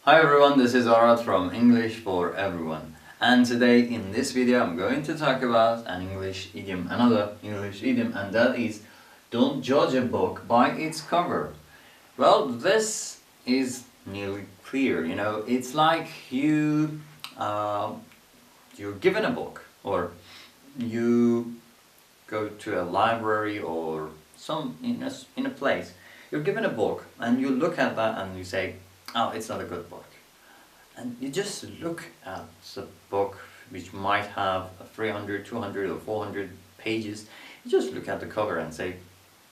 Hi everyone, this is Arad from English for Everyone, and today in this video I'm going to talk about another English idiom, and that is don't judge a book by its cover. Well, this is nearly clear, it's like you're given a book, or you go to a library or in a place. You're given a book and you look at that and you say, oh, it's not a good book. And you just look at the book, which might have 300, 200 or 400 pages. You just look at the cover and say,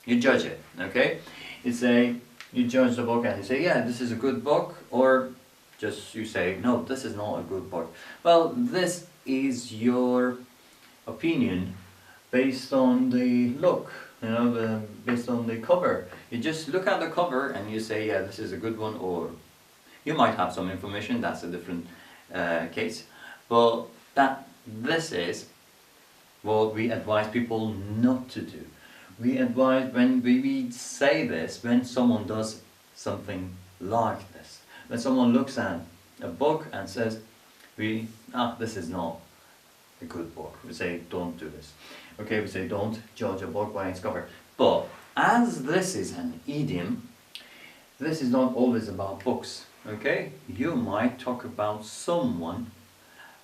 you judge it, okay? You judge the book and you say, yeah, this is a good book, or just you say, no, this is not a good book. Well, this is your opinion based on the look, based on the cover. You just look at the cover and you say, yeah, this is a good one, or you might have some information, that's a different case. But this is what we advise people not to do. We advise, when we say this, when someone does something like this, when someone looks at a book and says, this is not a good book, we say, don't do this. Okay, we say, don't judge a book by its cover. But as this is an idiom, this is not always about books. Okay, you might talk about someone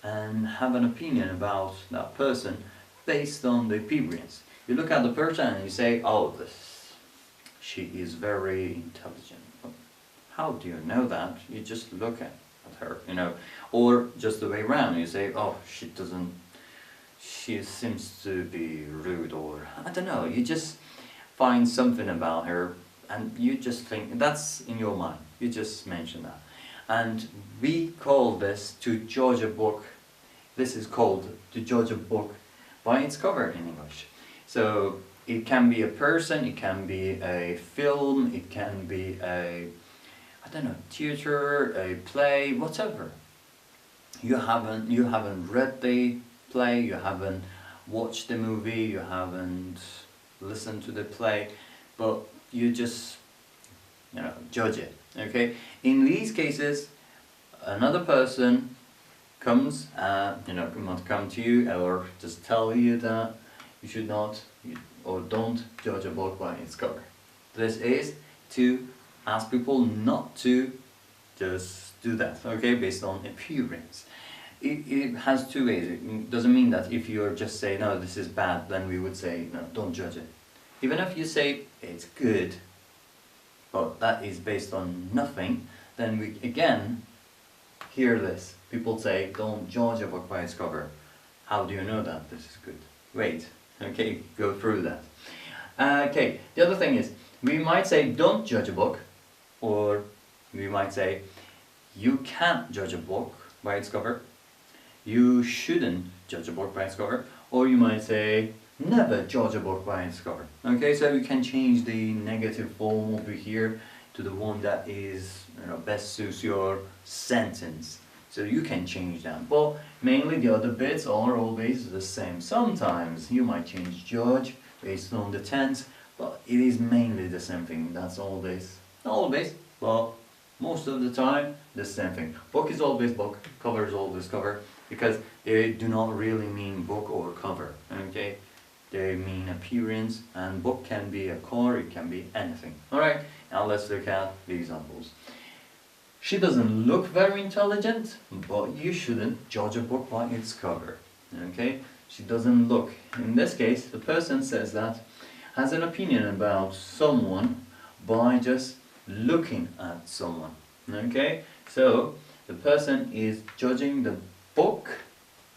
and have an opinion about that person based on the appearance. You look at the person and you say, oh, she is very intelligent. How do you know that? You just look at her, or just the way around. You say, oh, she seems to be rude, or I don't know. You just find something about her and you just think, that's in your mind. You just mention that. And we call this to judge a book. This is called to judge a book by its cover in English. So it can be a person, it can be a film, it can be theater, a play, whatever. You haven't read the play, you haven't watched the movie, you haven't listened to the play, but you just judge it. Okay, in these cases, another person comes might come to you or just tell you that you should not or don't judge a book by its cover. This is to ask people not to just do that, okay, based on appearance. It has two ways. It doesn't mean that if you're just saying, no, this is bad, then we would say, no, don't judge it. Even if you say it's good, but that is based on nothing, then we again hear this. People say, don't judge a book by its cover. How do you know that this is good? Wait, okay, go through that. Okay, the other thing is, we might say, don't judge a book, or we might say, you can't judge a book by its cover. You shouldn't judge a book by its cover, or you might say, never judge a book by its cover. Okay, so you can change the negative form over here to the one that is best suits your sentence. So you can change that, but mainly the other bits are always the same. Sometimes you might change judge based on the tense, but it is mainly the same thing. That's always, not always, but most of the time the same thing. Book is always book, cover is always cover, because they do not really mean book or cover. Okay, they mean appearance, and book can be a car, it can be anything. Alright, now let's look at the examples. She doesn't look very intelligent, but you shouldn't judge a book by its cover. Okay, she doesn't look. In this case, the person says that, has an opinion about someone by just looking at someone. Okay, so the person is judging the book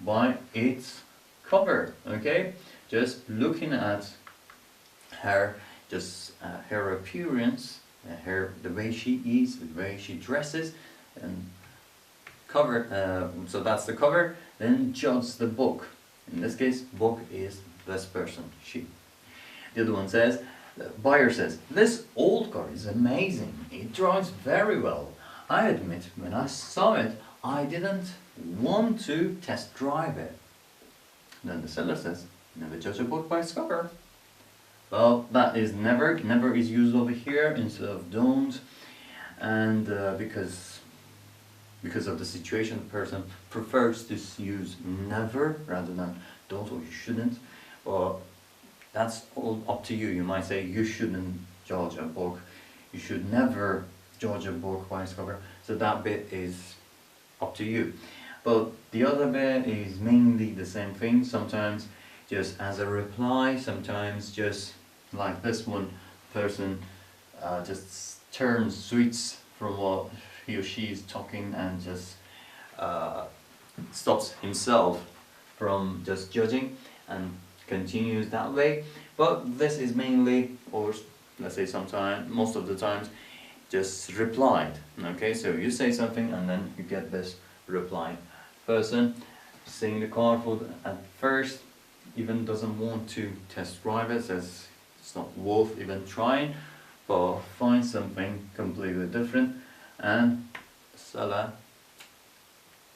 by its cover. Okay, just looking at her, just her appearance, the way she is, the way she dresses, and cover. So that's the cover. Then judge the book. In this case, book is this person, she. The other one says, the buyer says, this old car is amazing. It drives very well. I admit, when I saw it, I didn't want to test drive it. Then the seller says, never judge a book by its cover. Well, that is never. Never is used over here instead of don't. And because because of the situation, the person prefers to use never rather than don't or you shouldn't. Or that's all up to you. You might say you shouldn't judge a book, you should never judge a book by its cover. So that bit is up to you. But the other bit is mainly the same thing. Sometimes just as a reply, sometimes just like this one person just switches from what he or she is talking and just stops himself from just judging and continues that way. But this is mainly, or let's say sometimes, most of the times, just replied. Okay, so you say something and then you get this reply. Person seeing the card for at first even doesn't want to test drive it, says it's not worth even trying, but finds something completely different, and seller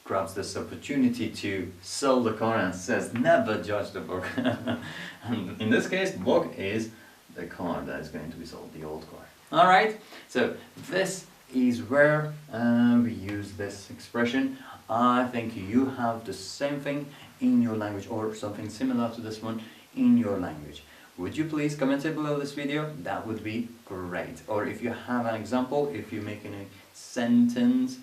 grabs this opportunity to sell the car and says never judge the book. And in this case, the book is the car that is going to be sold, the old car. Alright, so this is where we use this expression. I think you have the same thing in your language or something similar to this one in your language. Would you please comment it below this video? That would be great. Or if you have an example, if you're making a sentence,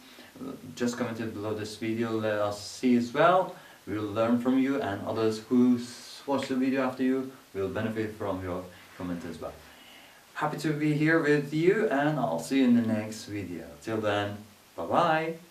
just comment it below this video, let us see as well. We'll learn from you, and others who watch the video after you will benefit from your comment as well. Happy to be here with you, and I'll see you in the next video. Till then, bye bye.